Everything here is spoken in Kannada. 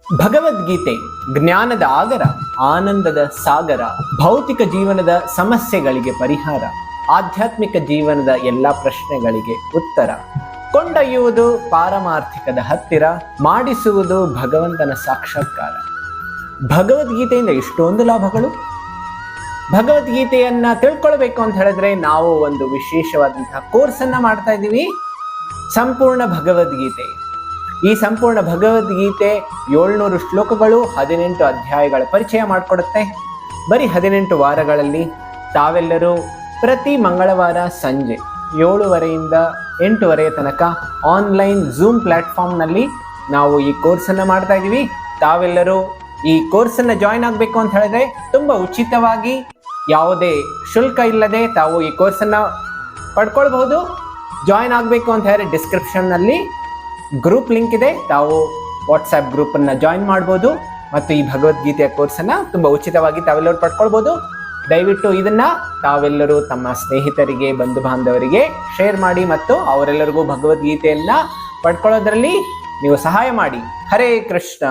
ಭಗವದ್ಗೀತೆ ಜ್ಞಾನದ ಆಗರ, ಆನಂದದ ಸಾಗರ, ಭೌತಿಕ ಜೀವನದ ಸಮಸ್ಯೆಗಳಿಗೆ ಪರಿಹಾರ, ಆಧ್ಯಾತ್ಮಿಕ ಜೀವನದ ಎಲ್ಲ ಪ್ರಶ್ನೆಗಳಿಗೆ ಉತ್ತರ, ಕೊಂಡೊಯ್ಯುವುದು ಪಾರಮಾರ್ಥಿಕದ ಹತ್ತಿರ, ಮಾಡಿಸುವುದು ಭಗವಂತನ ಸಾಕ್ಷಾತ್ಕಾರ. ಭಗವದ್ಗೀತೆಯಿಂದ ಎಷ್ಟೊಂದು ಲಾಭಗಳು. ಭಗವದ್ಗೀತೆಯನ್ನ ತಿಳ್ಕೊಳ್ಬೇಕು ಅಂತ ಹೇಳಿದ್ರೆ ನಾವು ಒಂದು ವಿಶೇಷವಾದಂತಹ ಕೋರ್ಸನ್ನ ಮಾಡ್ತಾ ಇದ್ದೀವಿ, ಸಂಪೂರ್ಣ ಭಗವದ್ಗೀತೆ. ಈ ಸಂಪೂರ್ಣ ಭಗವದ್ಗೀತೆ 700 ಶ್ಲೋಕಗಳು, 18 ಅಧ್ಯಾಯಗಳ ಪರಿಚಯ ಮಾಡಿಕೊಡುತ್ತೆ. ಬರೀ 18 ವಾರಗಳಲ್ಲಿ ತಾವೆಲ್ಲರೂ ಪ್ರತಿ ಮಂಗಳವಾರ ಸಂಜೆ 7:30ಯಿಂದ 8:30 ತನಕ ಆನ್ಲೈನ್ ಝೂಮ್ ಪ್ಲಾಟ್ಫಾರ್ಮ್ನಲ್ಲಿ ನಾವು ಈ ಕೋರ್ಸನ್ನು ಮಾಡ್ತಾ ಇದ್ದೀವಿ. ತಾವೆಲ್ಲರೂ ಈ ಕೋರ್ಸನ್ನು ಜಾಯ್ನ್ ಆಗಬೇಕು ಅಂತ ಹೇಳಿದ್ರೆ ತುಂಬ ಉಚಿತವಾಗಿ, ಯಾವುದೇ ಶುಲ್ಕ ಇಲ್ಲದೆ ತಾವು ಈ ಕೋರ್ಸನ್ನು ಪಡ್ಕೊಳ್ಬಹುದು. ಜಾಯ್ನ್ ಆಗಬೇಕು ಅಂತ ಹೇಳಿದ್ರೆ ಡಿಸ್ಕ್ರಿಪ್ಷನ್ನಲ್ಲಿ ಗ್ರೂಪ್ ಲಿಂಕ್ ಇದೆ, ತಾವು ವಾಟ್ಸ್ಆ್ಯಪ್ ಗ್ರೂಪನ್ನು ಜಾಯಿನ್ ಮಾಡ್ಬೋದು ಮತ್ತು ಈ ಭಗವದ್ಗೀತೆಯ ಕೋರ್ಸನ್ನು ತುಂಬ ಉಚಿತವಾಗಿ ತಾವೆಲ್ಲರೂ ಪಡ್ಕೊಳ್ಬೋದು. ದಯವಿಟ್ಟು ಇದನ್ನು ತಾವೆಲ್ಲರೂ ತಮ್ಮ ಸ್ನೇಹಿತರಿಗೆ, ಬಂಧು ಬಾಂಧವರಿಗೆ ಶೇರ್ ಮಾಡಿ ಮತ್ತು ಅವರೆಲ್ಲರಿಗೂ ಭಗವದ್ಗೀತೆಯನ್ನು ಪಡ್ಕೊಳ್ಳೋದ್ರಲ್ಲಿ ನೀವು ಸಹಾಯ ಮಾಡಿ. ಹರೇ ಕೃಷ್ಣ.